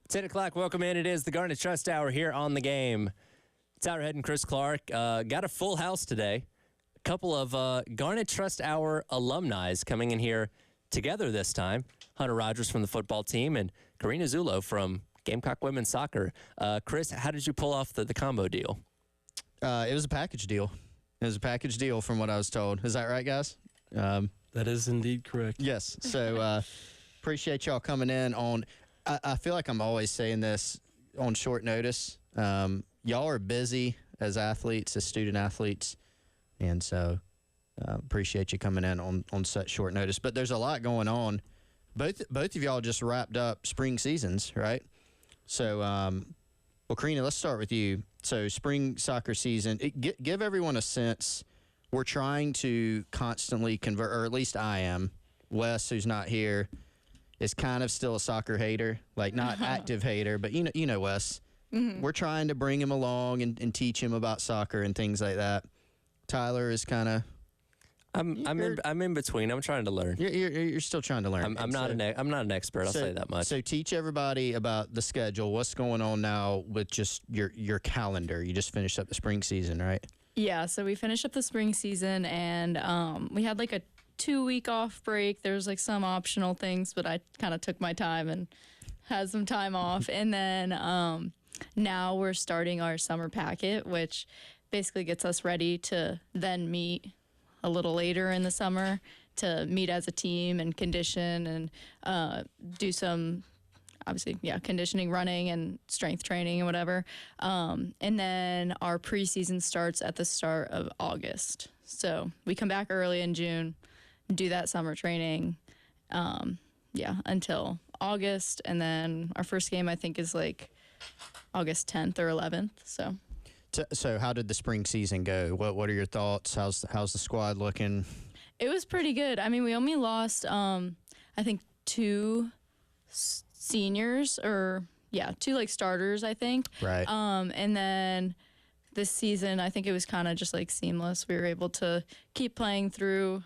10 o'clock, welcome in. It is the Garnet Trust Hour here on the game. Tyler Head and Chris Clark got a full house today. A couple of Garnet Trust Hour alumni coming in here together this time. Hunter Rogers from the football team and Karina Zullo from Gamecock Women's Soccer. Chris, how did you pull off the combo deal? It was a package deal. It was a package deal from what I was told. Is that right, guys? That is indeed correct. Yes. So appreciate y'all coming in on – I feel like I'm always saying this on short notice. Y'all are busy as athletes, as student athletes, and so appreciate you coming in on such short notice. But there's a lot going on. Both of y'all just wrapped up spring seasons, right? So, well, Karina, let's start with you. So spring soccer season, give everyone a sense. We're trying to constantly convert, or at least I am. Wes, who's not here, is kind of still a soccer hater, like not active hater, but you know Wes. Mm-hmm. We're trying to bring him along and teach him about soccer and things like that. Tyler is kind of. I'm in between. I'm trying to learn. You're still trying to learn. I'm not an expert. I'll say that much. So teach everybody about the schedule. What's going on now with just your calendar? You just finished up the spring season, right? Yeah. So we finished up the spring season, and we had like a 2-week off break. There's like some optional things, but I kind of took my time and had some time off. And then now we're starting our summer packet, which basically gets us ready to then meet a little later in the summer to meet as a team and condition and do some, obviously, conditioning, running, and strength training and whatever. And then our preseason starts at the start of August. So we come back early in June, do that summer training, until August. And then our first game, I think, is like August 10th or 11th. So how did the spring season go? What are your thoughts? How's the squad looking? It was pretty good. I mean, we only lost, I think, 2 seniors two like starters, I think. Right. And then this season, I think it was kind of just like seamless. We were able to keep playing through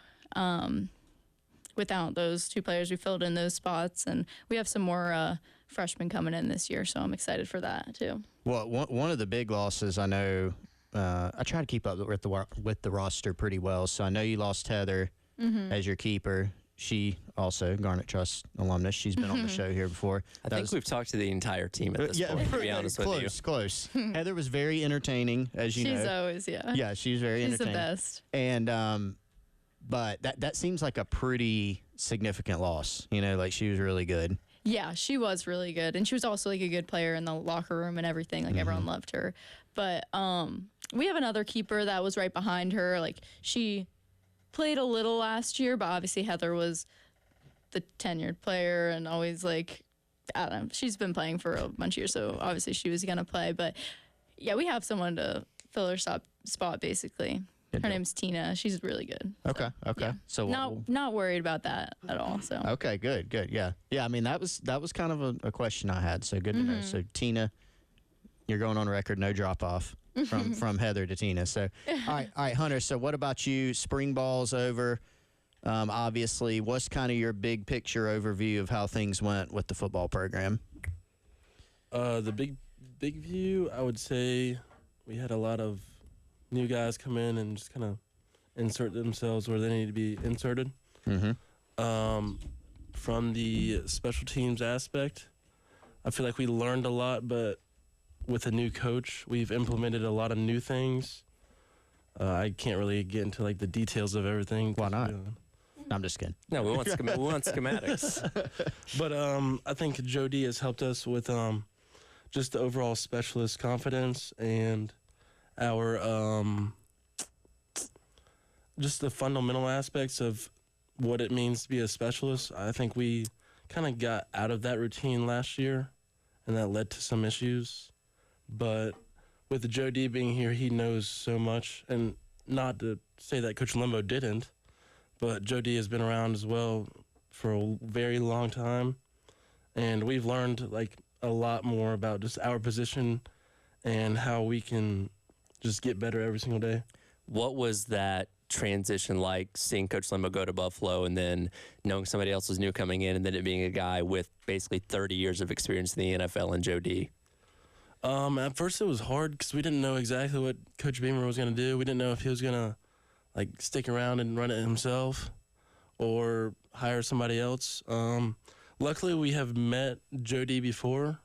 without those 2 players. We filled in those spots, and we have some more freshmen coming in this year, so I'm excited for that too. Well, one of the big losses, I know, I try to keep up with the roster pretty well, so I know you lost Heather as your keeper. She also, Garnet Trust alumnus. She's been on the show here before. I think we've talked to the entire team at this point, to be honest with you. Close. Heather was very entertaining, as you know. She's always, Yeah, she's very entertaining. She's the best. And, but that seems like a pretty significant loss. You know, like she was really good. Yeah, she was really good. And she was also like a good player in the locker room and everything. Like everyone loved her. But we have another keeper that was right behind her. Like she played a little last year, but obviously Heather was the tenured player and always like, I don't know, she's been playing for a bunch of years, so obviously she was going to play. But yeah, we have someone to fill her spot basically. Her name's Tina. She's really good. Okay. Yeah. So not worried about that at all. So okay, good. Yeah. I mean that was kind of a question I had. So good to know. So Tina, you're going on record, no drop off from Heather to Tina. So all right, Hunter. So what about you? Spring ball's over. Obviously, what's kind of your big picture overview of how things went with the football program? The big view, I would say, we had a lot of new guys come in and just kind of insert themselves where they need to be inserted. From the special teams aspect, I feel like we learned a lot, but with a new coach, we've implemented a lot of new things. I can't really get into like the details of everything. Why not? I'm just kidding. No, we want schematics. But I think Joe D has helped us with just the overall specialist confidence and our just the fundamental aspects of what it means to be a specialist. I think we kind of got out of that routine last year, and that led to some issues. But with Joe D being here, he knows so much, and not to say that Coach Limbo didn't, but Joe D has been around as well for a very long time, and we've learned like a lot more about just our position and how we can just get better every single day. What was that transition like seeing Coach Limbo go to Buffalo and then knowing somebody else was new coming in and then it being a guy with basically 30 years of experience in the NFL and Joe D? At first it was hard because we didn't know exactly what Coach Beamer was going to do. We didn't know if he was going to like stick around and run it himself or hire somebody else. Luckily, we have met Joe D before.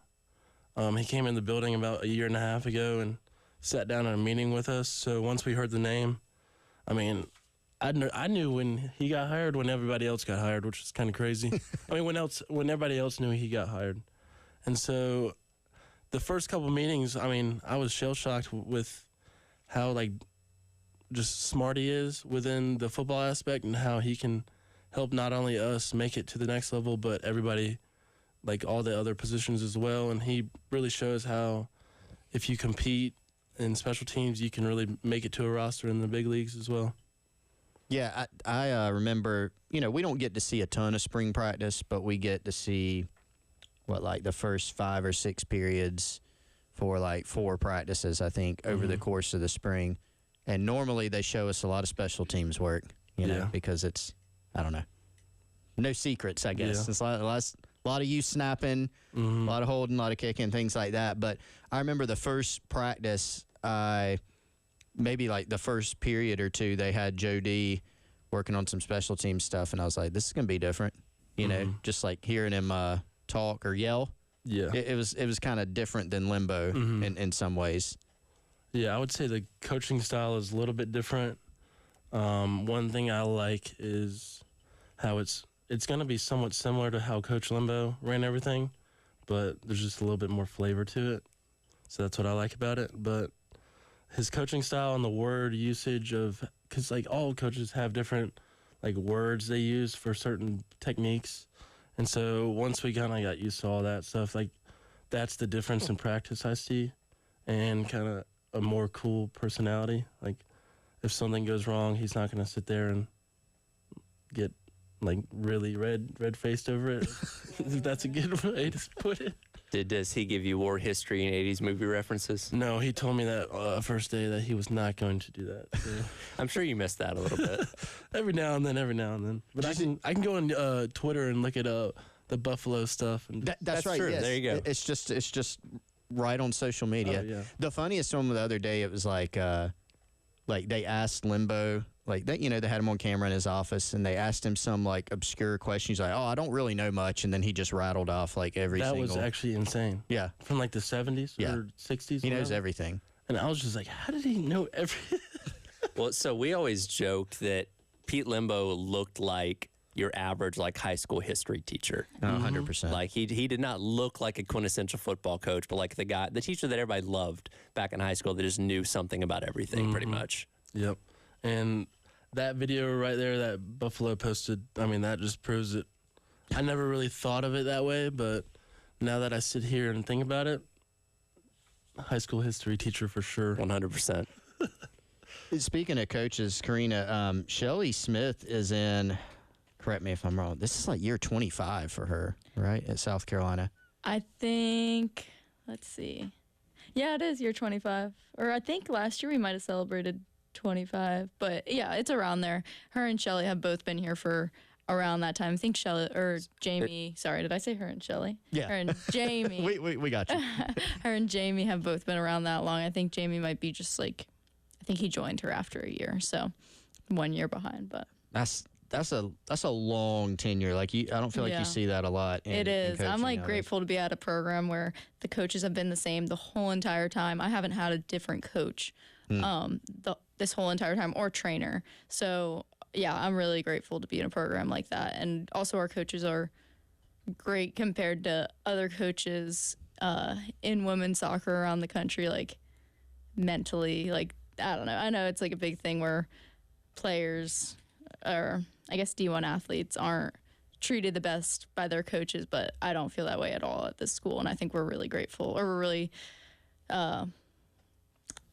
He came in the building about a year and a half ago and sat down in a meeting with us. So once we heard the name, I mean, I knew when he got hired, when everybody else got hired, which is kind of crazy. I mean, when everybody else knew he got hired. And so the first couple meetings, I mean, I was shell-shocked with how, like, just smart he is within the football aspect and how he can help not only us make it to the next level, but everybody, like all the other positions as well. And he really shows how if you compete in special teams, you can really make it to a roster in the big leagues as well. Yeah, I remember, we don't get to see a ton of spring practice, but we get to see, like the first 5 or 6 periods for like 4 practices, I think, over the course of the spring. And normally they show us a lot of special teams work, because it's, I don't know, no secrets, I guess. Yeah. It's a lot of you snapping, a lot of holding, a lot of kicking, things like that. But I remember the first practice, maybe like the first period or two, they had Joe D working on some special team stuff, and I was like, this is going to be different, just like hearing him talk or yell. Yeah. It was kind of different than Limbo in some ways. Yeah, I would say the coaching style is a little bit different. One thing I like is how it's going to be somewhat similar to how Coach Limbo ran everything, but there's just a little bit more flavor to it. So that's what I like about it. But his coaching style and the word usage because like all coaches have different like words they use for certain techniques. And so once we kind of got used to all that stuff, like that's the difference in practice I see, and kind of a more cool personality. Like if something goes wrong, he's not going to sit there and get like really red-faced over it. If that's a good way to put it. Does he give you war history and 80s movie references? No, he told me that first day that he was not going to do that. So. I'm sure you missed that a little bit. every now and then. But I can go on Twitter and look at the Buffalo stuff. And That's right. true. Yes. There you go. It's just right on social media. Oh, yeah. The funniest one the other day, it was like they asked Limbo, like they had him on camera in his office, and they asked him some like obscure question. He's like, "Oh, I don't really know much," and then he just rattled off like every that single. was actually insane. Yeah, from like the 70s or 60s. he knows everything. And I was just like, how did he know everything? Well, so we always joked that Pete Limbo looked like your average like high school history teacher. 100%. Like he did not look like a quintessential football coach, but like the teacher that everybody loved back in high school that just knew something about everything pretty much. Yep. And that video right there that Buffalo posted, I mean, that just proves it. I never really thought of it that way, but now that I sit here and think about it, high school history teacher for sure. 100%. Speaking of coaches, Karina, Shelly Smith is in, correct me if I'm wrong, this is like year 25 for her, right, at South Carolina? I think, let's see. Yeah, it is year 25. Or I think last year we might have celebrated 25. But yeah, it's around there. Her and Shelly have both been here for around that time. I think Shelly, or Jamie, sorry, did I say her and Shelly? Yeah. Her and Jamie. we got you. Her and Jamie have both been around that long. I think Jamie might be just like, I think he joined her after a year. So 1 year behind, but. That's a long tenure. Like I don't feel like Yeah. you see that a lot. It is. I'm like nowadays. grateful to be at a program where the coaches have been the same the whole entire time. I haven't had a different coach this whole entire time or trainer. So yeah, I'm really grateful to be in a program like that. And also our coaches are great compared to other coaches in women's soccer around the country, like mentally, like I don't know. I know it's like a big thing where players or I guess D1 athletes aren't treated the best by their coaches, but I don't feel that way at all at this school. And I think we're really grateful, or we're really, I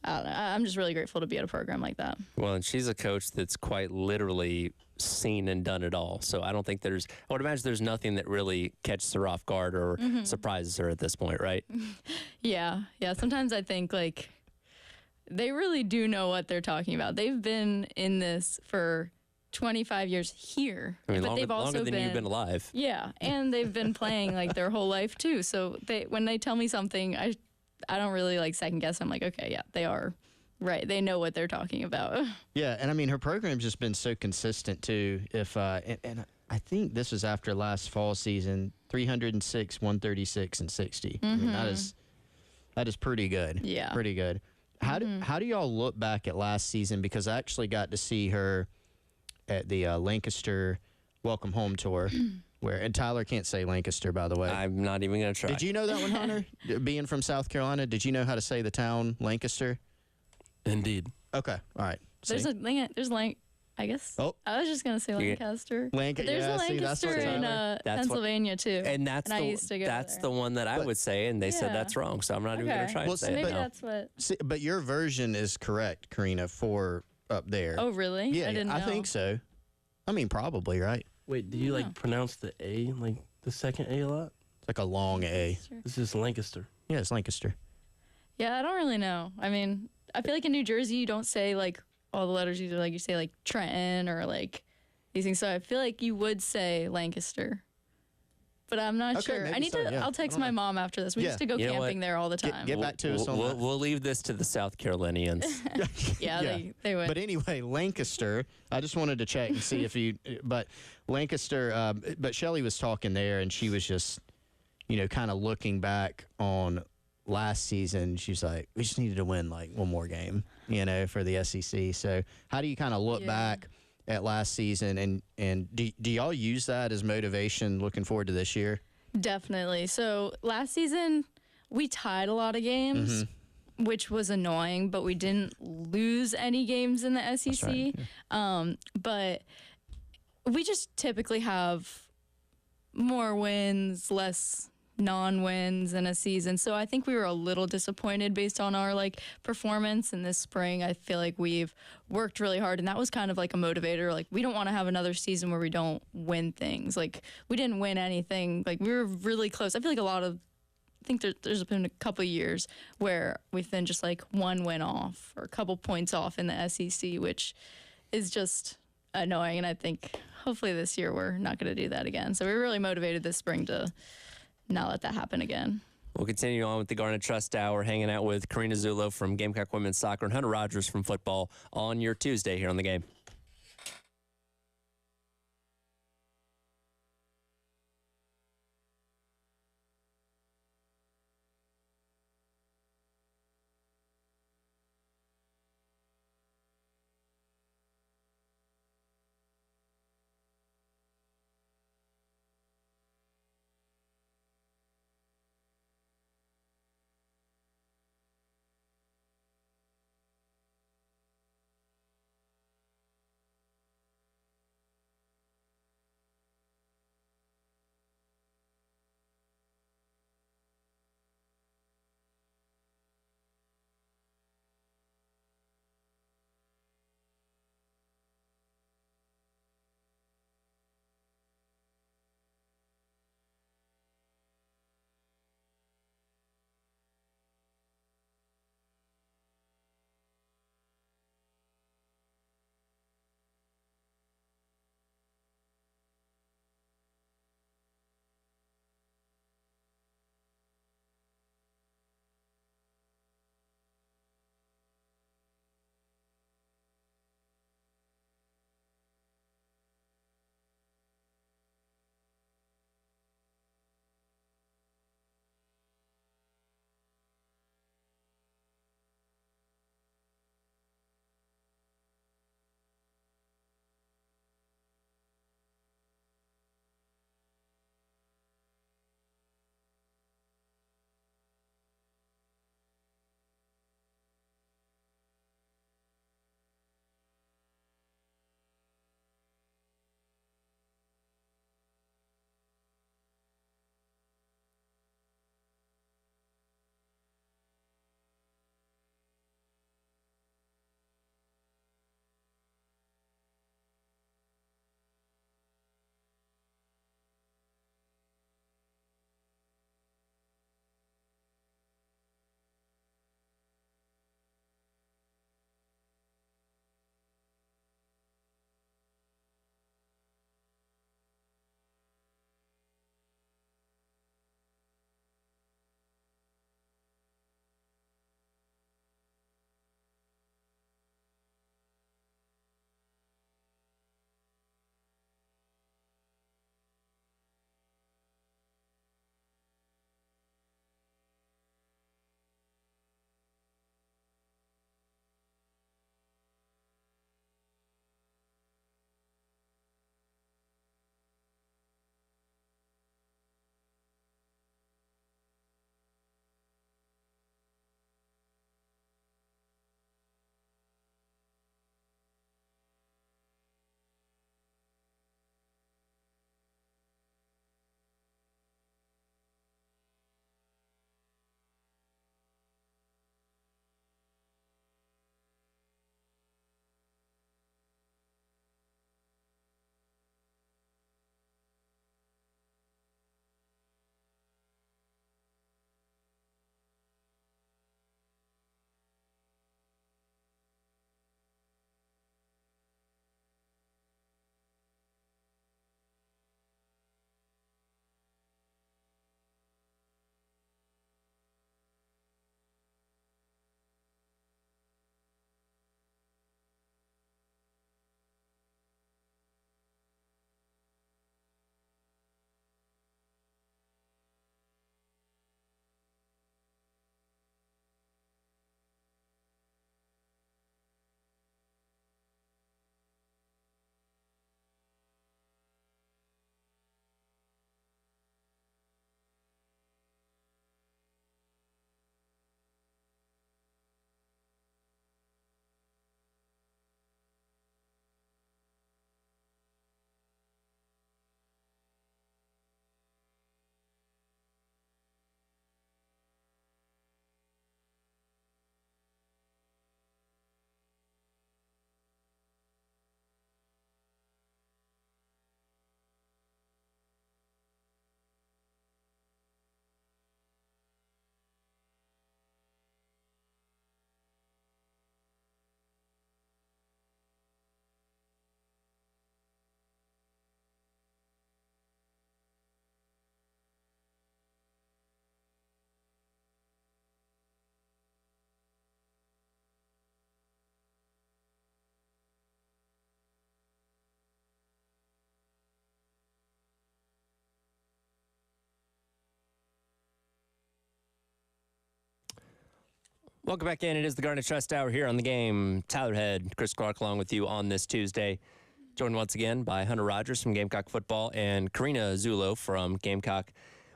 don't know, I'm just really grateful to be at a program like that. Well, and she's a coach that's quite literally seen and done it all. So I don't think I would imagine there's nothing that really catches her off guard or surprises her at this point, right? Yeah. Sometimes I think like, they really do know what they're talking about. They've been in this for 25 years here. I mean, but longer, they've also longer than you've been alive. Yeah, and they've been playing like their whole life too. So when they tell me something, I don't really like second guess. I'm like, okay, yeah, they are right. They know what they're talking about. Yeah, and I mean her program's just been so consistent too. If and I think this was after last fall season, 306, 136, and 60. I mean that is pretty good. Yeah, pretty good. How do y'all look back at last season? Because I actually got to see her at the Lancaster Welcome Home Tour, and Tyler can't say Lancaster, by the way. I'm not even going to try. Did you know that one, Hunter? Being from South Carolina, did you know how to say the town Lancaster? Indeed. Okay, all right. there's I guess. Oh. I was just gonna say Lancaster. There's a Lancaster in Pennsylvania too. And I used to go that's there. the one that I would say, and they said that's wrong. So I'm not even going to try and say maybe it. No. that's what. See, but your version is correct, Karina, for up there. Oh really? Yeah, I didn't know. I think so. I mean, probably, right? Wait, do you like pronounce the A, like the second A a lot? It's like a long A. This is Lancaster. Yeah, it's Lancaster. Yeah, I don't really know. I mean, I feel like in New Jersey you don't say like all the letters either. Like you say like Trenton or like these things. So I feel like you would say Lancaster. But I'm not sure. I need to. Yeah. I'll text my mom after this. We used to go You know camping there all the time. Get back to us on that. We'll leave this to the South Carolinians. Yeah, they would. But anyway, Lancaster, I just wanted to check and see if you, but Lancaster, but Shelly was talking there and she was just, kind of looking back on last season. She's like, we just needed to win like one more game, for the SEC. So how do you kind of look back at last season and do y'all use that as motivation looking forward to this year? Definitely. So last season we tied a lot of games, which was annoying, but we didn't lose any games in the SEC. Right, yeah. But we just typically have more wins, less non-wins in a season. So I think we were a little disappointed based on our performance. And this spring, I feel like we've worked really hard, and that was kind of like a motivator. Like, we don't want to have another season where we don't win things. Like, we didn't win anything. Like, we were really close. I feel like I think there's been a couple of years where we've been just like one win off or a couple points off in the SEC, which is just annoying. And I think hopefully this year we're not going to do that again. So we're really motivated this spring to not let that happen again. We'll continue on with the Garnet Trust Hour, hanging out with Karina Zullo from Gamecock Women's Soccer and Hunter Rogers from football on your Tuesday here on the game. Welcome back in. It is the Garnet Trust Hour here on the game. Tyler Head, Chris Clark along with you on this Tuesday. Joined once again by Hunter Rogers from Gamecock Football and Karina Zulo from Gamecock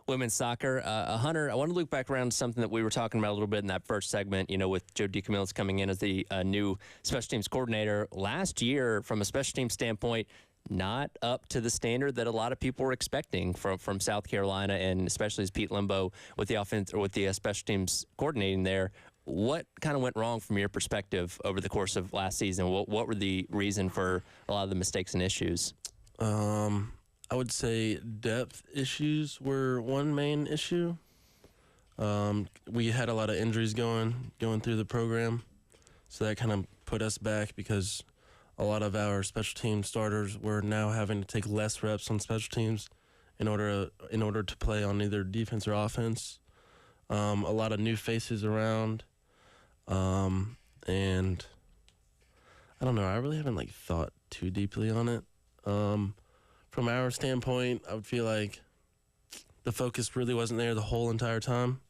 Women's Soccer. Hunter, I want to loop back around to something that we were talking about a little bit in that first segment, with Joe DeCamillis coming in as the new special teams coordinator. Last year, from a special teams standpoint, not up to the standard that a lot of people were expecting from South Carolina, and especially as Pete Limbo with the offense or with the special teams coordinating there. What kind of went wrong from your perspective over the course of last season? What were the reason for a lot of the mistakes and issues? I would say depth issues were one main issue. We had a lot of injuries going through the program, so that kind of put us back because a lot of our special team starters were now having to take less reps on special teams in order to play on either defense or offense. A lot of new faces around. And I don't know. I really haven't thought too deeply on it. From our standpoint, I would feel like the focus really wasn't there the whole entire time.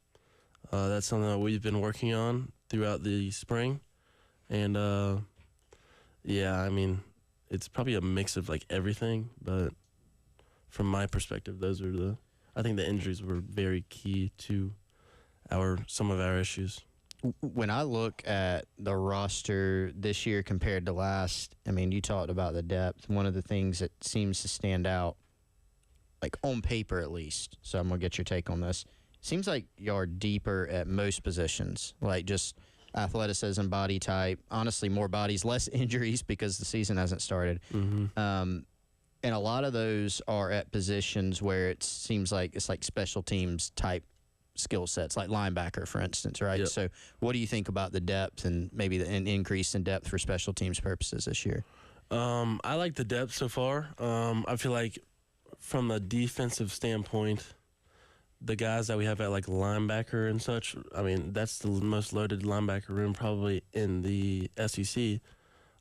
That's something that we've been working on throughout the spring. And, yeah, I mean, it's probably a mix of everything, but from my perspective, I think the injuries were very key to some of our issues. When I look at the roster this year compared to last, I mean, you talked about the depth. One of the things that seems to stand out, on paper at least, so I'm going to get your take on this, seems like you are deeper at most positions, just athleticism, body type. Honestly, more bodies, less injuries because the season hasn't started. Mm-hmm. And a lot of those are at positions where it seems like it's special teams type skill sets, like linebacker, for instance, right? Yep. So what do you think about the depth and maybe an increase in depth for special teams purposes this year? I like the depth so far. I feel like from a defensive standpoint, the guys that we have at linebacker and such, I mean, that's the most loaded linebacker room probably in the SEC.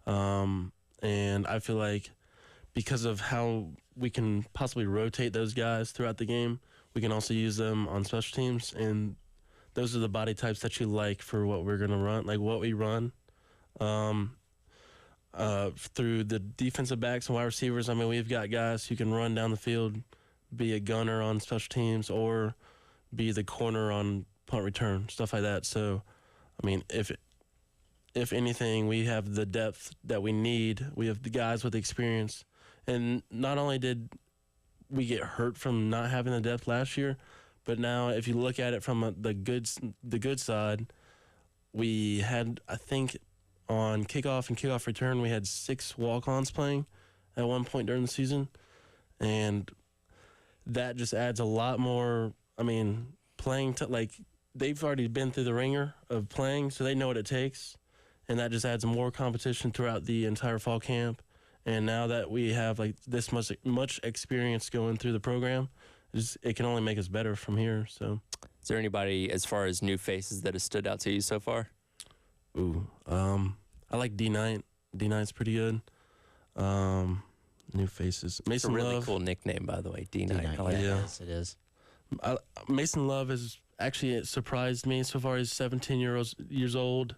And I feel like because of how we can possibly rotate those guys throughout the game, we can also use them on special teams, and those are the body types that you like for what we're going to run, what we run. Through the defensive backs and wide receivers, I mean, we've got guys who can run down the field, be a gunner on special teams, or be the corner on punt return, stuff like that. So, I mean, if anything, we have the depth that we need. We have the guys with experience. And not only did we get hurt from not having the depth last year, but now if you look at it from the good side, we had, I think, on kickoff and kickoff return, we had 6 walk-ons playing at one point during the season, and that just adds a lot more. I mean, playing they've already been through the ringer of playing, so they know what it takes, and that just adds more competition throughout the entire fall camp. And now that we have this much experience going through the program, it can only make us better from here. So, is there anybody as far as new faces that has stood out to you so far? Ooh, I like D-Knight. D-Knight's pretty good. New faces. Mason Love. A really Love. Cool nickname, by the way, D-Knight. Yeah, it is. Mason Love has actually surprised me so far. He's 17 years old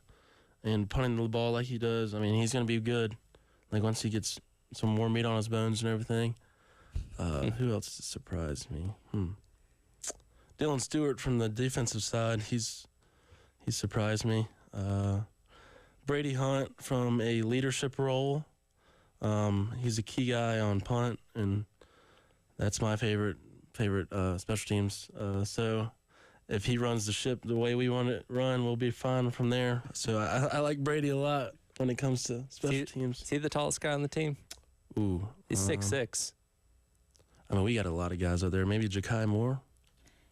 and punting the ball like he does. I mean, he's going to be good. Once he gets some more meat on his bones and everything. Who else surprised me? Dylan Stewart from the defensive side. He surprised me. Brady Hunt from a leadership role. He's a key guy on punt, and that's my favorite special teams. So if he runs the ship the way we want it run, we'll be fine from there. So I like Brady a lot when it comes to special teams. Is he the tallest guy on the team? Ooh. He's 6'6". I mean, we got a lot of guys out there. Maybe Ja'Kai Moore.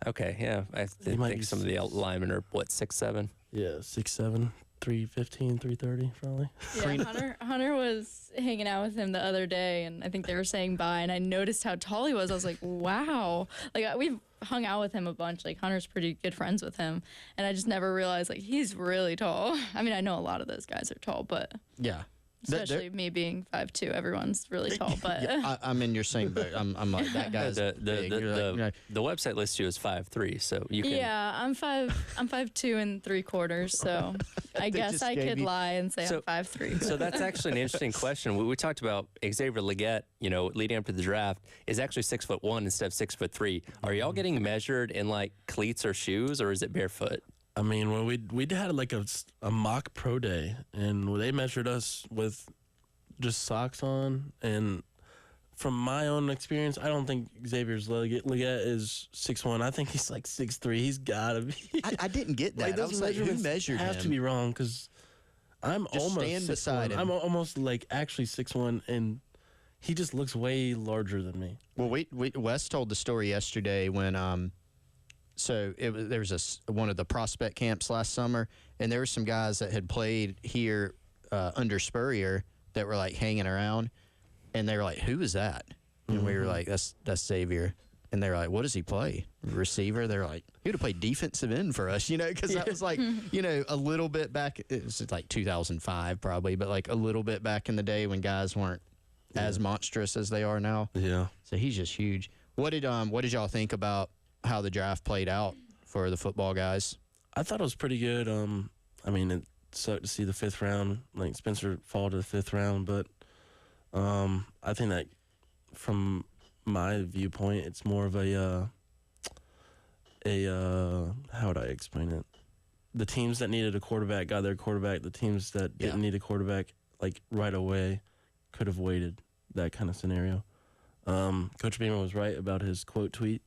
Okay, yeah. I think some of the linemen are, 6'7"? Yeah, 6'7", 315, 330 probably. Yeah, Hunter was hanging out with him the other day, and I think they were saying bye, and I noticed how tall he was. I was like, wow. We've hung out with him a bunch. Hunter's pretty good friends with him, and I just never realized, he's really tall. I mean, I know a lot of those guys are tall, but Yeah. Especially me being 5'2", everyone's really tall. But I'm in your same boat. I'm like, that guy's big. You're like, the website lists you as 5'3", so you can. yeah, I'm 5'2" and 3/4", so I guess just I gave could you- lie and say So- I'm 5'3". So that's actually an interesting question. We talked about Xavier Leggett, leading up to the draft, is actually 6'1" instead of 6'3". Are y'all getting measured in like cleats or shoes, or is it barefoot? I mean, when we had like a mock pro day, and they measured us with just socks on, and from my own experience, I don't think Xavier's Leggett is 6'1". I think he's like 6'3". He's gotta be. I didn't get that. Like, I was like, who measurements measured have him? to be wrong because I'm Just almost stand 6'1". beside him. I'm almost like actually 6'1", and he just looks way larger than me. Well, Wes told the story yesterday when so there was one of the prospect camps last summer, and there were some guys that had played here under Spurrier that were like hanging around, and they were like, "Who is that?" And we were like, "That's Xavier." And they were like, "What does he play? Receiver?" They're like, "He would have played defensive end for us, because that was like, a little bit back. It was like 2005 probably, but like a little bit back in the day when guys weren't as monstrous as they are now. Yeah. So he's just huge. What did y'all think about how the draft played out for the football guys? I thought it was pretty good. I mean, it sucked to see the 5th round, like Spencer fall to the 5th round, but I think that from my viewpoint, it's more of a how would I explain it? The teams that needed a quarterback got their quarterback. The teams that didn't need a quarterback, like right away, could have waited. That kind of scenario. Coach Beamer was right about his quote tweet.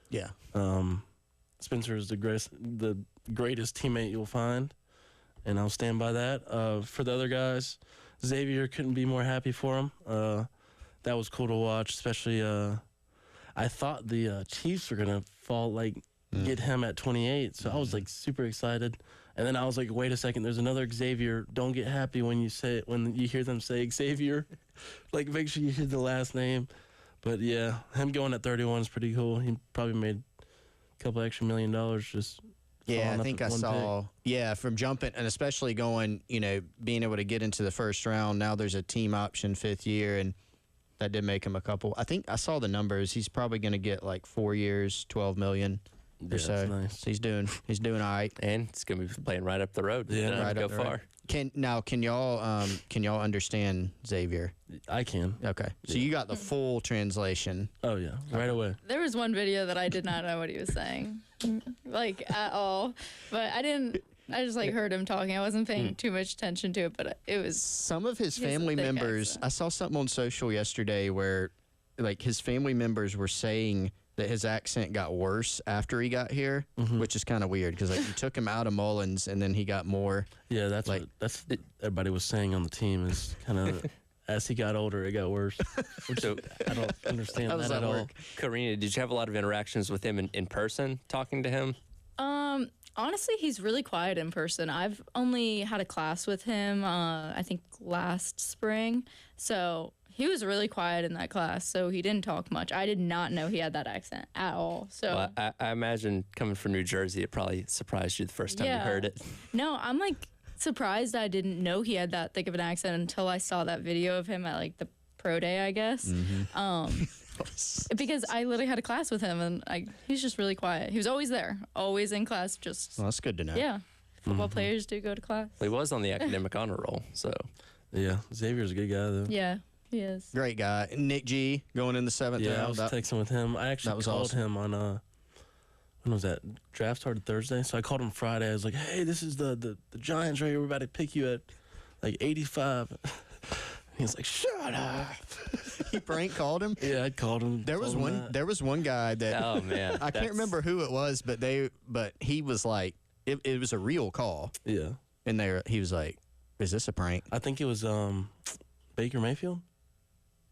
Yeah. Spencer is the greatest teammate you'll find, and I'll stand by that. For the other guys, Xavier couldn't be more happy for him. That was cool to watch, especially I thought the Chiefs were going to get him at 28, so I was like super excited. And then I was like, wait a second, there's another Xavier. Don't get happy when you hear them say Xavier. Like, make sure you hear the last name. But yeah, him going at 31 is pretty cool. He probably made a couple extra $1 million just. Yeah, I up think at I one saw. pick. Yeah, from jumping and especially going, being able to get into the first round. Now there's a team option 5th year, and that did make him a couple. I think I saw the numbers. He's probably going to get like 4 years, $12 million or Yeah, so. that's nice. So he's doing all right. And it's going to be playing right up the road. Yeah. Don't have Right to up go the far. road. Can y'all understand Xavier? I can. Okay, so you got the full translation. Oh yeah, right away. There was one video that I did not know what he was saying, like at all. But I just like heard him talking. I wasn't paying too much attention to it, but it was. Some of his He has a family thick members, accent. I saw something on social yesterday where like his family members were saying that his accent got worse after he got here, which is kind of weird because like you took him out of Mullins and then he got more. Yeah, that's Like- what everybody was saying on the team is kind of as he got older, it got worse. Which So- I don't understand How does that that at all. work? Karina, did you have a lot of interactions with him in person, talking to him? Honestly, he's really quiet in person. I've only had a class with him, I think last spring. So he was really quiet in that class. So he didn't talk much. I did not know he had that accent at all. So Well, I imagine coming from New Jersey, it probably surprised you the first time you Yeah. heard it. no, I'm like surprised I didn't know he had that thick of an accent until I saw that video of him at like the pro day, I guess. Because I literally had a class with him and he's just really quiet. He was always there, always in class, just, Well, that's good to know. yeah. Football players do go to class. He was on the academic honor roll, so Yeah, Xavier's a good guy though. Yeah, he is. Great guy. Nick G going in the 7th Yeah, I round. was That- texting with him. I that actually was called awesome. him on when was that? Draft started Thursday, so I called him Friday. I was like, "Hey, this is the Giants right here. We're about to pick you at like 85." He was like, "Shut up." he prank called him. Yeah, I called him. There was told him one. that. There was one guy that oh man, I can't that's- remember who it was, but he was like, it was a real call, Yeah, and he was like, "Is this a prank?" I think it was Baker Mayfield.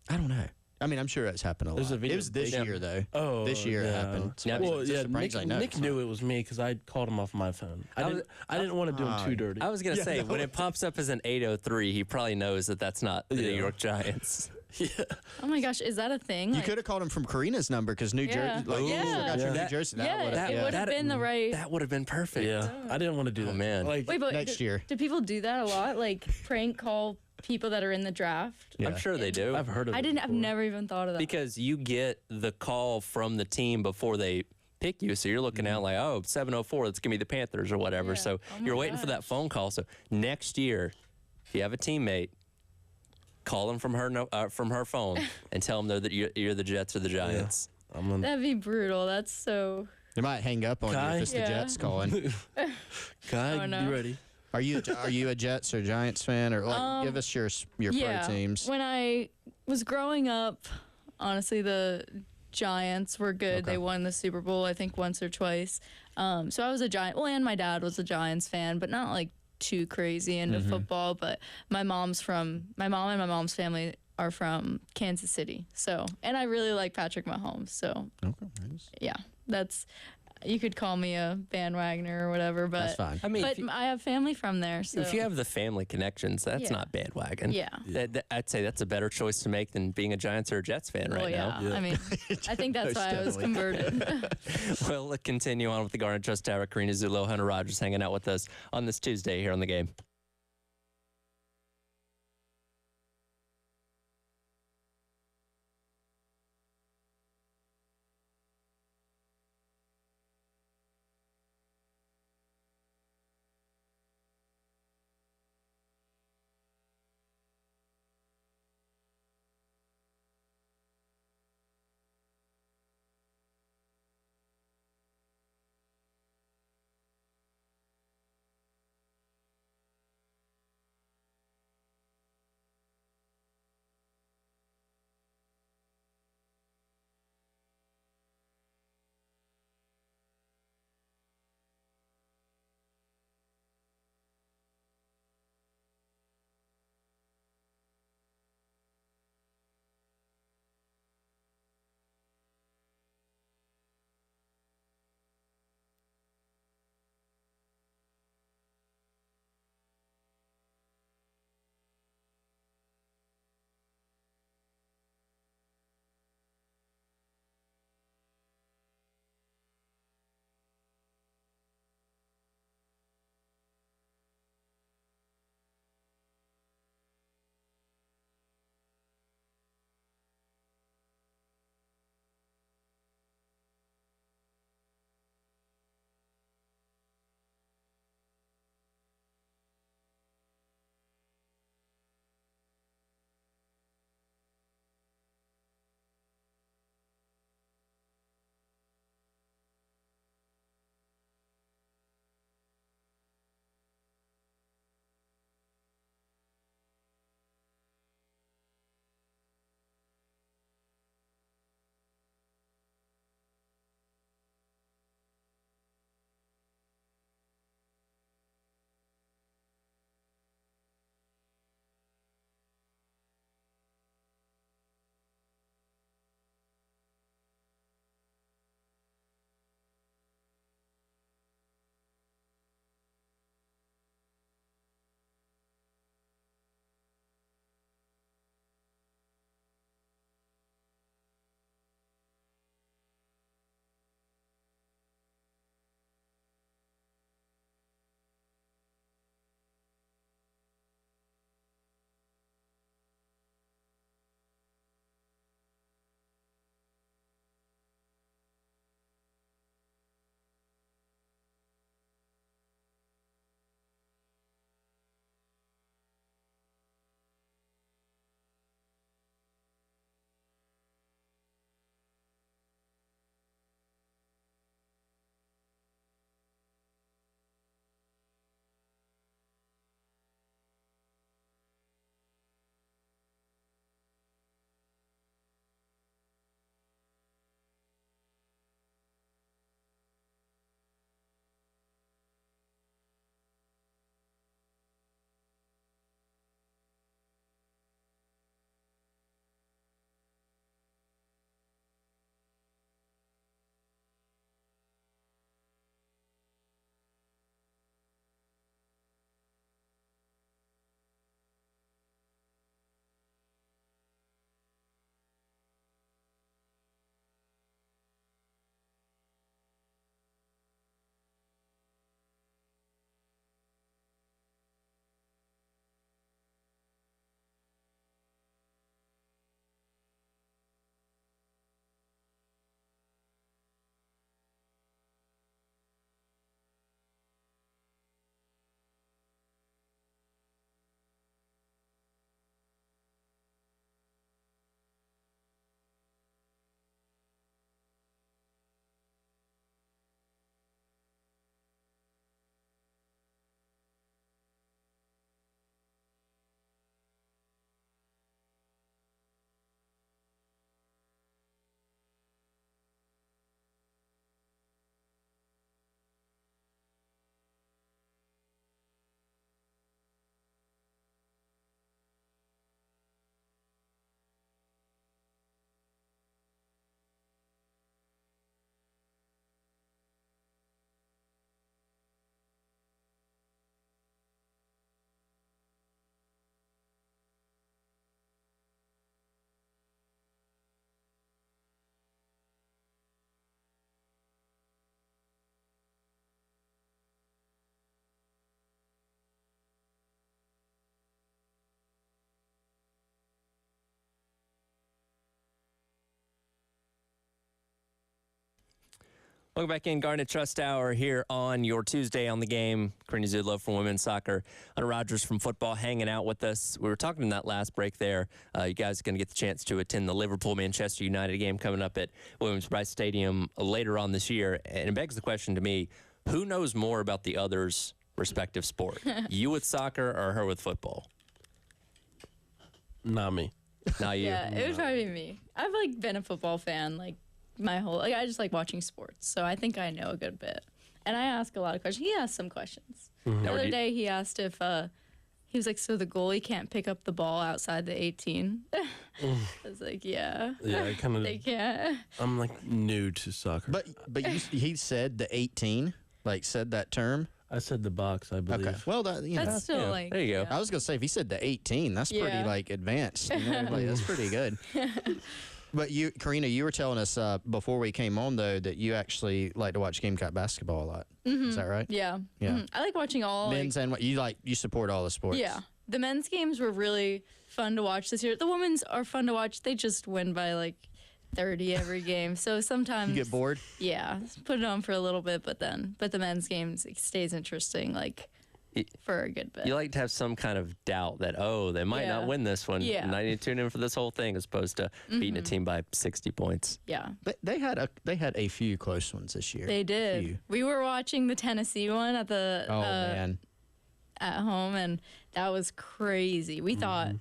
I don't know. I mean, I'm sure it's happened a lot. There's a video It was this of Baker- year though. Oh, This year it yeah. happened. So Yeah, he's Well, like, "Is yeah, this a prank?" Nick, He's like, "No, Nick it's knew not." it was me because I called him off my phone. I didn't want to do him too dirty. I was gonna say when it pops up as an 803, he probably knows that that's not the New Yeah. York Giants. Yeah, Oh my gosh, is that a thing? You Like, could have called him from Karina's number because New Yeah. Jersey. Like, you Yeah. still got your Yeah. New Jersey. That yeah, would've- it would have been the right. That would have been perfect. yeah. I didn't want to do Oh, that. man. Like, Wait, but Next year. do people do that a lot? Like prank call people that are in the draft. Yeah. I'm sure they do. I've heard of it. I've before. never even thought of that. Because you get the call from the team before they pick you. So you're looking out like, oh, 7:04, that's going to be the Panthers or whatever. Yeah. So Oh my you're waiting for that gosh. phone call. So next year, if you have a teammate, call them from her phone and tell them that you're the Jets or the Giants. I'm gonna, That'd be brutal. That's so. They might hang up on you Kai? if it's the Yeah. Jets calling. Kai, Oh, no. you ready? Are you a Jets or Giants fan, or like give us your Yeah. pro teams? When I was growing up, honestly, the Giants were good. Okay. They won the Super Bowl, I think, once or twice. So I was a Giant. Well, and my dad was a Giants fan, but not like too crazy into football. But my mom and my mom's family are from Kansas City. So, and I really like Patrick Mahomes. So, Okay, nice. yeah, that's. You could call me a bandwagoner or whatever, but That's fine. I mean, But I have family from there, so if you have the family connections, that's Yeah. not bandwagon. yeah. I'd say that's a better choice to make than being a Giants or a Jets fan right Well, now. yeah. I mean, I think that's Most why I was definitely. converted. Well, let's continue on with the Garnet Trust Tower. Karina Zulo, Hunter Rogers hanging out with us on this Tuesday here on the game. Welcome back in, Garnet Trust Hour here on your Tuesday on the game. Karina Zudlo from women's soccer, Hunter Rogers from football hanging out with us. We were talking in that last break there. You guys are going to get the chance to attend the Liverpool-Manchester United game coming up at Williams-Brice Stadium later on this year. And it begs the question to me, who knows more about the other's respective sport? You with soccer or her with football? Not me. Not you. Yeah, it would probably be me. I've like been a football fan like my whole I just like watching sports, so I think I know a good bit. And I ask a lot of questions. He asked some questions. The other day he asked if he was like, so the goalie can't pick up the ball outside the 18. I was like, yeah. Yeah, I kind of. They can't. I'm like new to soccer. But he said the 18, like said that term. I said the box, I believe. Okay. Well, that That's still yeah, like there you go. yeah. I was gonna say if he said the 18, that's pretty Yeah. like advanced. You know? Like, that's pretty good. But you, Karina, you were telling us before we came on though that you actually like to watch Gamecock basketball a lot. Is that right? Yeah. Yeah. Mhm. I like watching all like, Men's and what you support all the sports. yeah. The men's games were really fun to watch this year. The women's are fun to watch. They just win by like 30 every game. So sometimes You get bored? Yeah, put it on for a little bit, but the men's games it stays interesting like for a good bit. You like to have some kind of doubt that, oh, they might not Yeah. win this one. Yeah. And I need to tune in for this whole thing as opposed to beating a team by 60 points. Yeah, They had a few close ones this year. they did. Few. We were watching the Tennessee one at the Oh man. at home, and that was crazy. We thought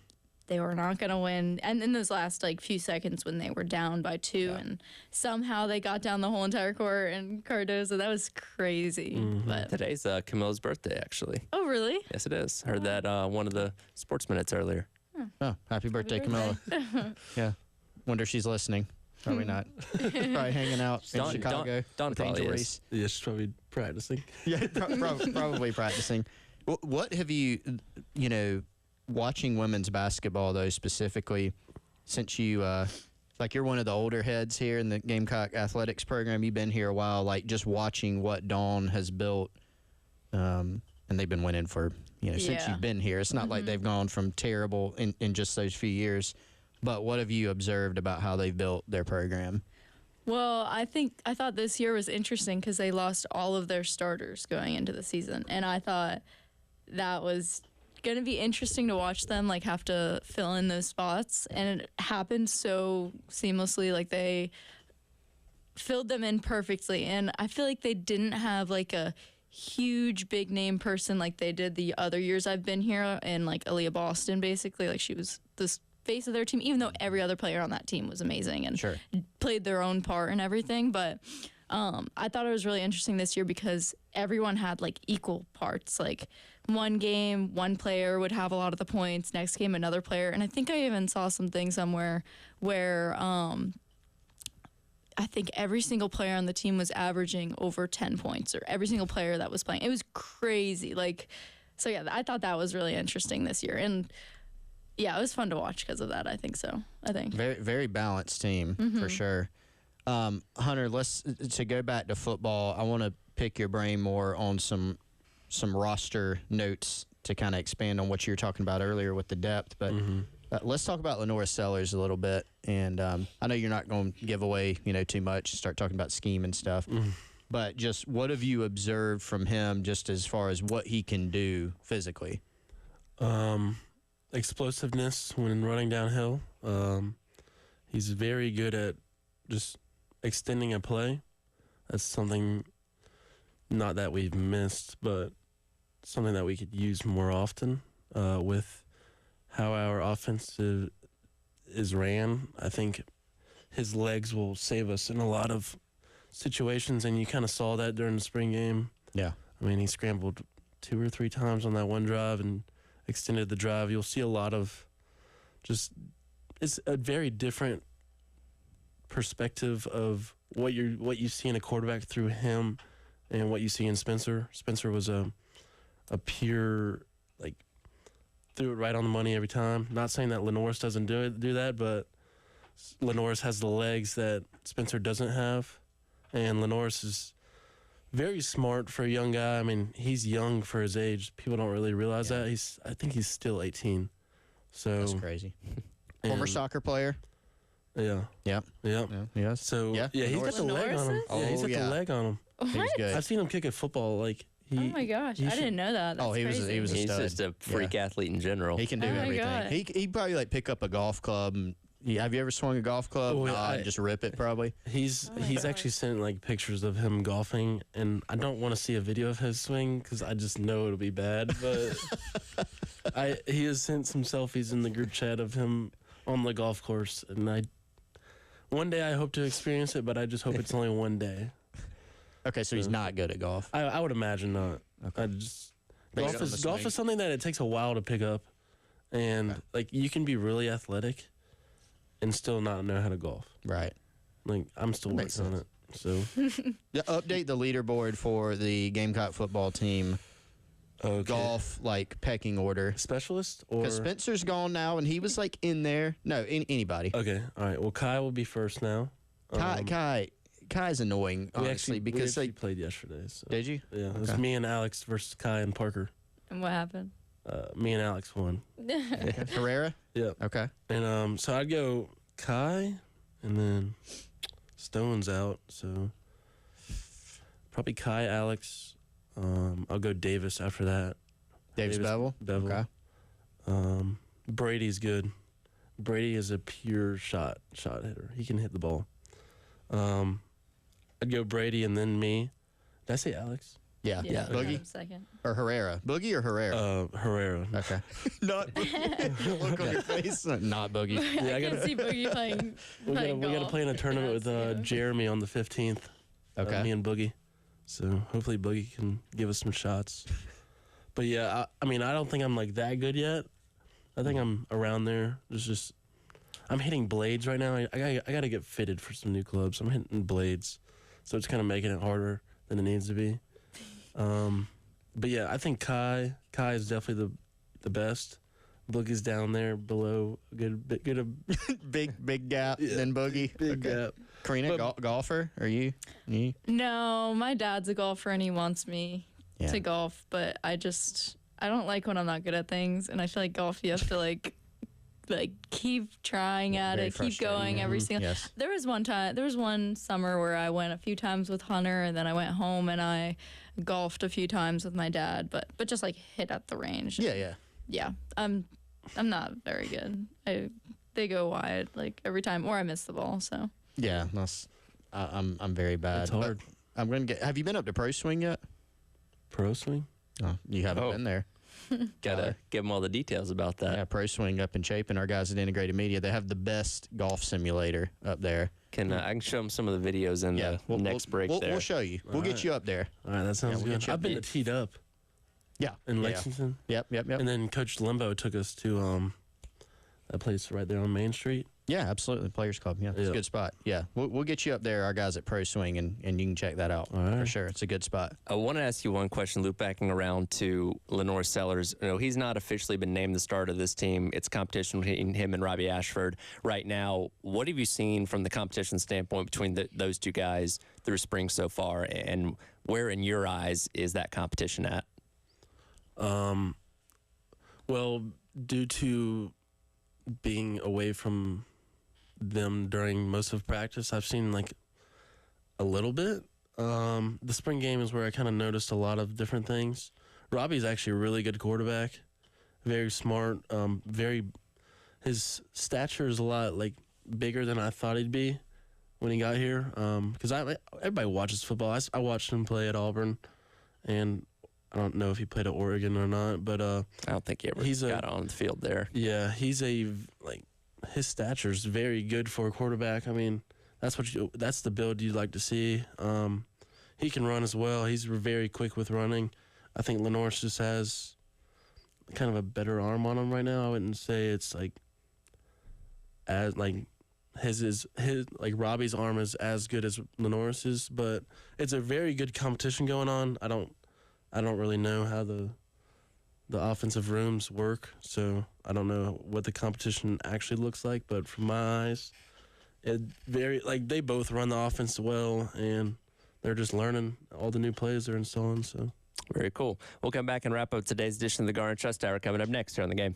they were not going to win, and in those last like few seconds when they were down by 2, and somehow they got down the whole entire court and Cardozo. That was crazy. But Today's Camilla's birthday, actually. oh really? Yes, it is. Heard that one of the sports minutes earlier. Oh, happy birthday, Camilla. Yeah. Wonder if she's listening. Probably not. Probably hanging out in Chicago. Dawn with probably Angel is. Reese. Yeah, she's probably practicing. Yeah, probably practicing. What have you know, watching women's basketball though specifically, since you like you're one of the older heads here in the Gamecock athletics program. You've been here a while. Like just watching what Dawn has built, and they've been winning for since Yeah. you've been here. It's not like they've gone from terrible in just those few years. But what have you observed about how they've built their program? Well, I thought this year was interesting because they lost all of their starters going into the season, and I thought that was going to be interesting to watch them like have to fill in those spots, and it happened so seamlessly. Like they filled them in perfectly, and I feel like they didn't have like a huge big name person like they did the other years I've been here, and like Aaliyah Boston basically, like she was the face of their team, even though every other player on that team was amazing and Sure. played their own part and everything. But I thought it was really interesting this year because everyone had like equal parts. Like one game, one player would have a lot of the points, next game another player. And I think I even saw something somewhere where I think every single player on the team was averaging over 10 points, or every single player that was playing. It was crazy. Like, so yeah, I thought that was really interesting this year. And yeah, it was fun to watch because of that. I think so. Very, very balanced team for sure. Hunter, to go back to football. I want to pick your brain more on some roster notes to kind of expand on what you were talking about earlier with the depth. But let's talk about Lenora Sellers a little bit. And I know you're not going to give away too much. Start talking about scheme and stuff. But just what have you observed from him, just as far as what he can do physically? Explosiveness when running downhill. He's very good at just extending a play. That's something not that we've missed, but something that we could use more often with how our offense is ran. I think his legs will save us in a lot of situations, and you kind of saw that during the spring game. Yeah. I mean, he scrambled 2 or 3 times on that one drive and extended the drive. You'll see a lot of it's a very different perspective of what you see in a quarterback through him and what you see in Spencer. Spencer was a pure, like, threw it right on the money every time. Not saying that Lenoris doesn't do that, but Lenoris has the legs that Spencer doesn't have, and Lenoris is very smart for a young guy. I mean, he's young for his age. People don't really realize that. I think he's still 18. So That's crazy. Former soccer player. Yeah. Yep. Yep. Yeah. Yes. So Yeah, he's got Norris. the leg on him. Norris Yeah, he's Oh, got yeah. the leg on him. He's What? good. I've seen him kick a football. Like Oh my gosh, I didn't know that. That's Oh, he was crazy. a He's stud. just a freak athlete in general. He can do Oh my everything. God. He probably like pick up a golf club. And, have you ever swung a golf club? Oh, Nah, I- and just rip it probably. he's Oh my he's gosh. actually sent like pictures of him golfing, and I don't want to see a video of his swing because I just know it'll be bad. But he has sent some selfies in the group chat of him on the golf course, and one day I hope to experience it, but I just hope it's only one day. Okay, so he's not good at golf. I would imagine not. I just Based golf on the golf swing. is something that it takes a while to pick up, and like you can be really athletic and still not know how to golf. Right. Like I'm still That makes working on it. So Yeah, update the leaderboard for the Gamecock football team okay. golf like pecking order. specialist or Because Spencer's gone now, and he was like in there. No, anybody. okay. All right. Well, Kai will be first now. Kai's annoying, we honestly, actually because like, played yesterday. So. did you? Yeah, it was Okay. me and Alex versus Kai and Parker. And what happened? Me and Alex won. Herrera. Yeah. Okay. And so I'd go Kai, and then Stone's out, so probably Kai, Alex. I'll go Davis after that. Davis Bevel. Bevel. Okay. Brady's good. Brady is a pure shot hitter. He can hit the ball. I'd go Brady and then me. Did I say Alex? Yeah. Yeah, Boogie second. or Herrera. Boogie or Herrera. Herrera. Okay. Not Boogie. Look on your face. Not Boogie. Yeah, I I can gotta- see Boogie playing. We playing gotta golf. play in a tournament with That's cute. Jeremy on the 15th. Okay. Me and Boogie. So hopefully Boogie can give us some shots. But yeah, I mean, I don't think I'm like that good yet. I think I'm around there. I'm hitting blades right now. I gotta get fitted for some new clubs. I'm hitting blades, so it's kind of making it harder than it needs to be. But yeah, I think Kai is definitely the best. Boogie's down there below. Good. big gap. Yeah. Then Boogie. Big gap. Karina, But- golfer? Are you? No, my dad's a golfer and he wants me Yeah. to golf, but I don't like when I'm not good at things, and I feel like golf you have to like keep trying at Very it, keep going frustrating. every Mhm. single. Yes. There was one summer where I went a few times with Hunter, and then I went home and I golfed a few times with my dad, but just like hit at the range. Yeah. Yeah. I'm not very good. They go wide like every time, or I miss the ball. So Yeah. That's. I'm very bad. It's hard. But I'm gonna get. Have you been up to Pro Swing yet? Pro swing. Oh, you haven't Oh. been there. Gotta give him all the details about that. Yeah, Pro Swing up in Chapin. Our guys at Integrated Media, they have the best golf simulator up there. I can show him some of the videos in the next break we'll, there. We'll show you. We'll get Alright. you up there. All right, that sounds we'll get good. you I've been up. to Teed Up Yeah. in Yeah. Lexington, Yep. and then Coach Limbo took us to that place right there on Main Street. Yeah, absolutely. Players Club. Yeah, it's a Yeah. good spot. Yeah, we'll get you up there, our guys at Pro Swing, and you can check that out All for right. sure. It's a good spot. I want to ask you one question, loop backing around to Lenore Sellers. You know, he's not officially been named the starter of this team. It's competition between him and Robbie Ashford right now. What have you seen from the competition standpoint between those two guys through spring so far, and where in your eyes is that competition at? Well, due to being away from them during most of practice, I've seen like a little bit. The spring game is where I kind of noticed a lot of different things. Robbie's actually a really good quarterback, very smart. His stature is a lot like bigger than I thought he'd be when he got here. Because everybody watches football. I watched him play at Auburn, and I don't know if he played at Oregon or not, but I don't think he ever got on the field there. yeah, his stature is very good for a quarterback. I mean, that's the build you'd like to see. He can run as well. He's very quick with running. I think Lenore just has kind of a better arm on him right now. I wouldn't say it's like as like his like Robbie's arm is as good as Lenore's is, but it's a very good competition going on. I don't really know how the offensive rooms work, so I don't know what the competition actually looks like. But from my eyes, they both run the offense well, and they're just learning all the new plays they're installing. So Very cool. We'll come back and wrap up today's edition of the Garnet Trust Hour coming up next here on the game.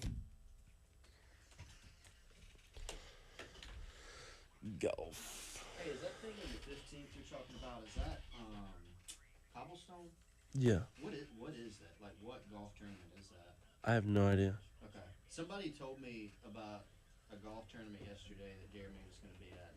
Golf. Hey, is that thing in the 15th you're talking about? Is that cobblestone? Yeah. What is that? Like, what golf tournament is that? I have no idea. Okay. Somebody told me about a golf tournament yesterday that Jeremy was going to be at.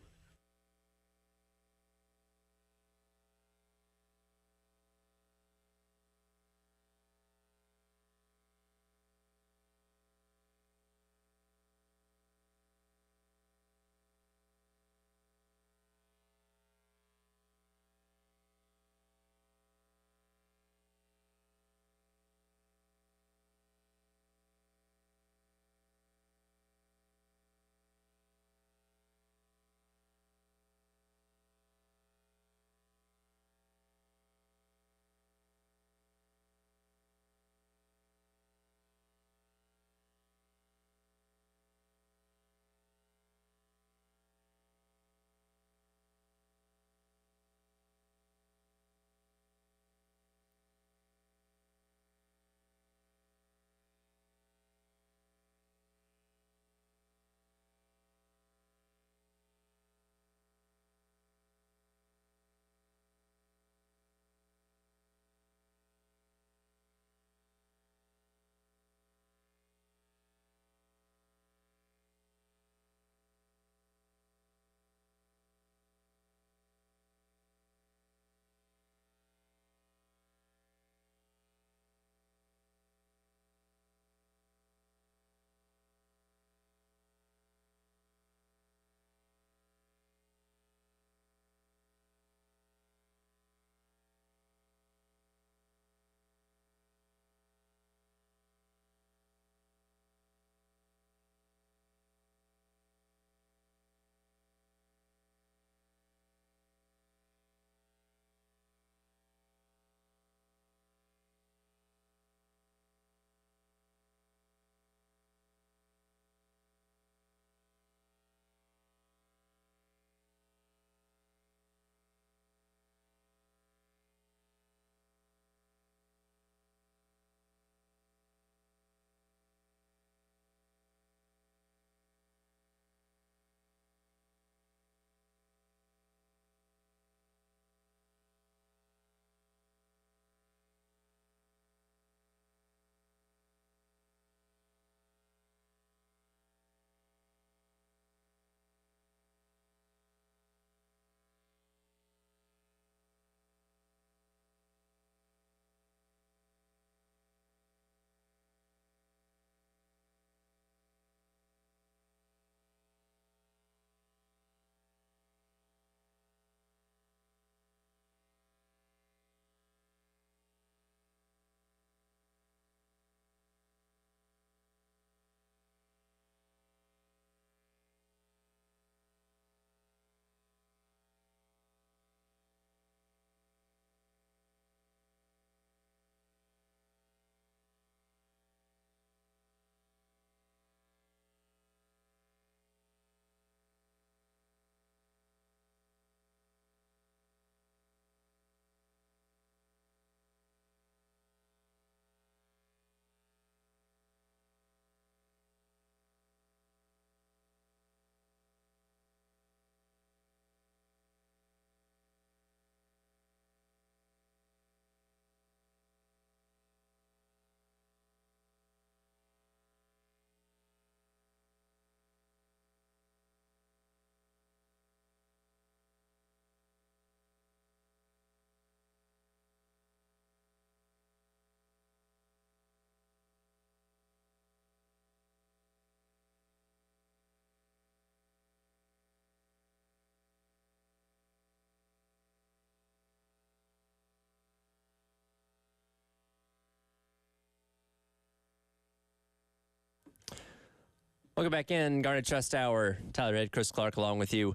Welcome back in, Garnet Trust Hour. Tyler Head, Chris Clark, along with you.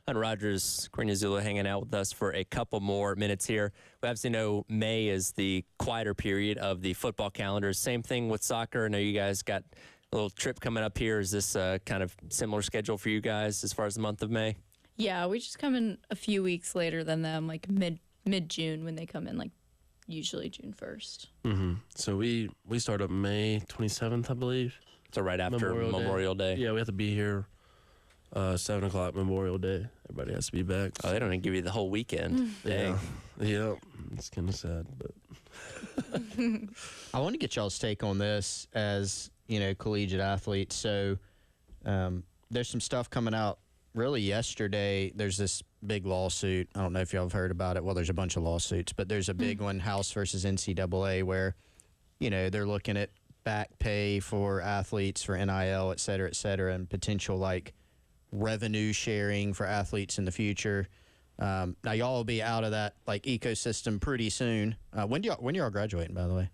Hunter Rogers, Corina Zula hanging out with us for a couple more minutes here. We obviously know May is the quieter period of the football calendar. Same thing with soccer. I know you guys got a little trip coming up here. Is this kind of similar schedule for you guys as far as the month of May? Yeah, we just come in a few weeks later than them, like mid-June when they come in, like usually June 1st. Mm-hmm. So we start up May 27th, I believe. So right after Memorial Day. Yeah, we have to be here 7 o'clock Memorial Day. Everybody has to be back. Oh, they don't even give you the whole weekend. Dang. Yeah, it's kind of sad, but I want to get y'all's take on this as, collegiate athletes. So there's some stuff coming out really yesterday. There's this big lawsuit. I don't know if y'all have heard about it. Well, there's a bunch of lawsuits, but there's a big one, House versus NCAA, where, they're looking at back pay for athletes for NIL, et cetera, and potential revenue sharing for athletes in the future. Now y'all will be out of that ecosystem pretty soon. When y'all graduating, by the way?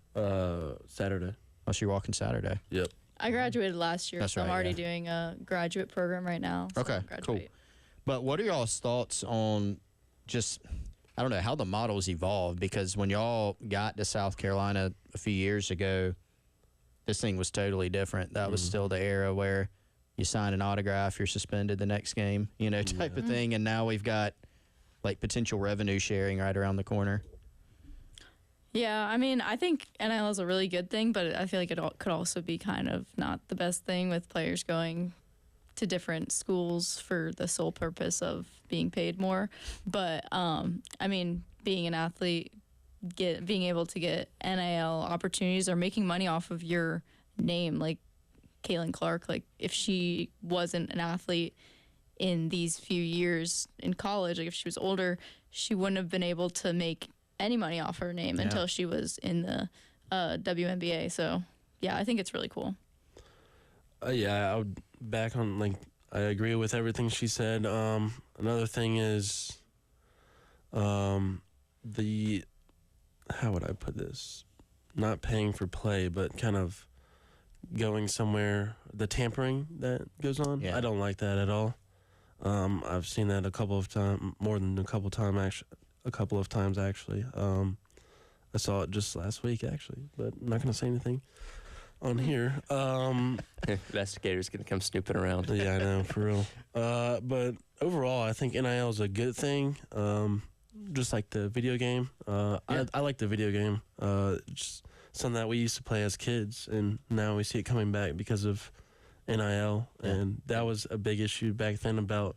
Saturday. Oh, so you're walking Saturday. Yep. I graduated last year, That's so I'm right, already yeah. doing a graduate program right now. So Okay, I'll cool. graduate. But what are y'all's thoughts on just, I don't know, how the model's evolved? Because when y'all got to South Carolina a few years ago, this thing was totally different. That was still the era where you sign an autograph, you're suspended the next game, type of thing. And now we've got potential revenue sharing right around the corner. Yeah, I mean, I think NIL is a really good thing, but I feel like it could also be kind of not the best thing with players going to different schools for the sole purpose of being paid more. But, I mean, being an athlete, being able to get NIL opportunities or making money off of your name, like Caitlin Clark, if she wasn't an athlete in these few years in college, if she was older, she wouldn't have been able to make any money off her name until she was in the WNBA. So, yeah, I think it's really cool. Yeah, I would back on, I agree with everything she said. Another thing is how would I put this? Not paying for play, but kind of going somewhere, the tampering that goes on. Yeah. I don't like that at all. I've seen that a couple of times, more than a couple of times actually. I saw it just last week actually, but I'm not going to say anything on here. Investigators going to come snooping around. Yeah, I know, for real. But overall, I think NIL is a good thing. Just like the video game. I like the video game. Just something that we used to play as kids, and now we see it coming back because of NIL. And that was a big issue back then about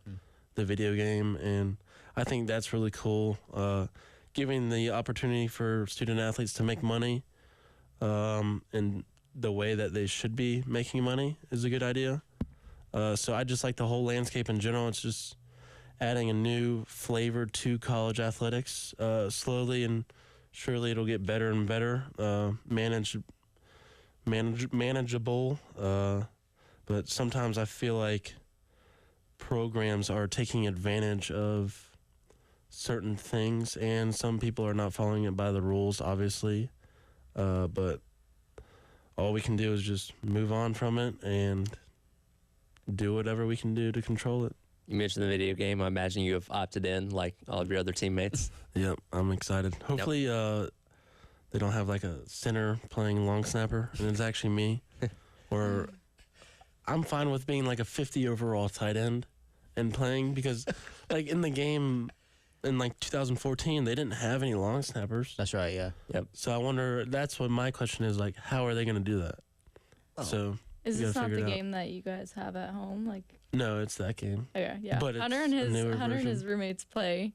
the video game. And I think that's really cool. Giving the opportunity for student athletes to make money in the way that they should be making money is a good idea. So I just like the whole landscape in general. It's just adding a new flavor to college athletics. Slowly and surely it'll get better and better, manageable. But sometimes I feel like programs are taking advantage of certain things, and some people are not following it by the rules, obviously. But all we can do is just move on from it and do whatever we can do to control it. You mentioned the video game. I imagine you have opted in like all of your other teammates. Yep, I'm excited. Hopefully they don't have a center playing long snapper, and it's actually me. Or I'm fine with being a 50 overall tight end and playing, because in the game in 2014, they didn't have any long snappers. That's right, yeah. Yep. So I wonder, that's what my question is, how are they going to do that? Oh. So Is you this gotta not the figure it out. game that you guys have at home? No, it's that game. Okay, yeah. But it's Hunter and a his newer his version. roommates play,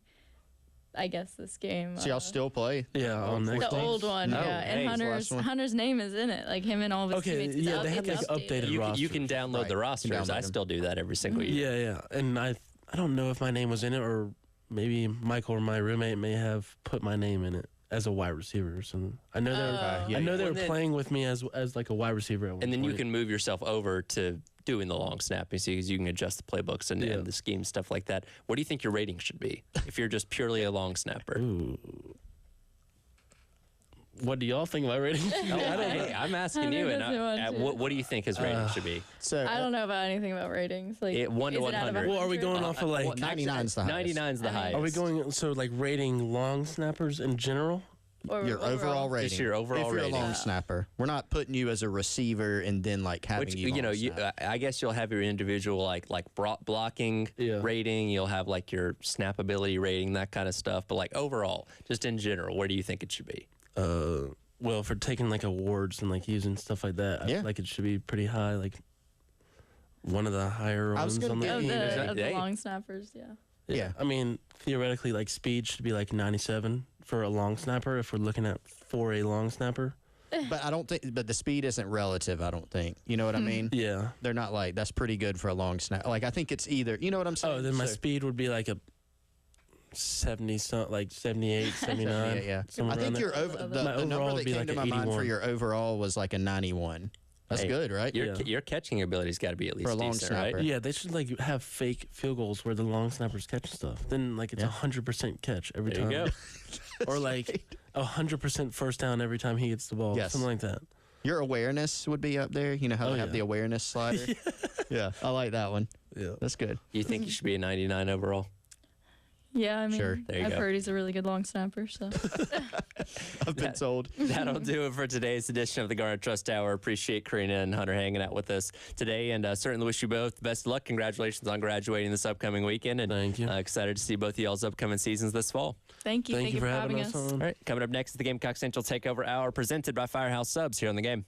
I guess, this game. So y'all still play? Yeah, on the Xbox. old one, Oh, yeah. And hey, it's the last one. Hunter's name is in it, him and all of his Okay, teammates. It's yeah, they out- have, it's updated You can download Right. the You rosters. download I them. still do that every single year. Yeah, and I don't know if my name was in it, or maybe Michael or my roommate may have put my name in it as a wide receiver or something. I know they were, I know they Well, were then- playing with me as a wide receiver at one And then you point. can move yourself over to doing the long snapping, so you can adjust the playbooks and the scheme, stuff like that. What do you think your rating should be if you're just purely a long snapper? Ooh. What do y'all think my rating should be? Hey, I'm asking you, and Hunter doesn't want to. what do you think his rating should be? So I don't know about anything about ratings. 1 to is it out of 100. Well, are we going off of 99's the highest. 99's the highest. Are we going rating long snappers in general? Or your overall rating. Just your overall if you're rating. a long snapper. We're not putting you as a receiver and then having Which you long snap. I guess you'll have your individual blocking rating. You'll have your snap ability rating, that kind of stuff. But overall, just in general, where do you think it should be? Well, for taking awards and using stuff like that, I Yeah. feel like it should be pretty high, one of the higher I was ones gonna on the get- Of team. the, of the Hey. long snappers, yeah. Yeah. I mean, theoretically, like speed should be like 97 for a long snapper if we're looking at for a long snapper. But I don't think. But the speed isn't relative. I don't think. You know what I mean? Yeah. They're not like that's pretty good for a long snap. Like I think it's either. You know what I'm saying? Oh, then my So- speed would be like a 70, like 78, 79. Yeah. somewhere I think around your there. over My the number overall that would be came like to a my mind for 81. your overall was like a 91. That's Hey, good, right? Your catching ability's got to be at least For a long decent, snapper. right? Yeah, they should like have fake field goals where the long snappers catch stuff. Then like it's Yeah. 100% catch every There time. you go. Or like 100% first down every time he gets the ball. Yes. Something like that. Your awareness would be up there. You know how Oh, they have yeah. the awareness slider? Yeah, I like that one. Yeah. That's good. You think you should be a 99 overall? Yeah, I mean, Sure. There you I've go. heard he's a really good long snapper, so. I've been told. That'll do it for today's edition of the Garnet Trust Hour. Appreciate Karina and Hunter hanging out with us today, and certainly wish you both the best of luck. Congratulations on graduating this upcoming weekend, and Thank you. excited to see both of y'all's upcoming seasons this fall. Thank you. Thank you for having us All on. right, coming up next is the Gamecock Central Takeover Hour presented by Firehouse Subs here on the game.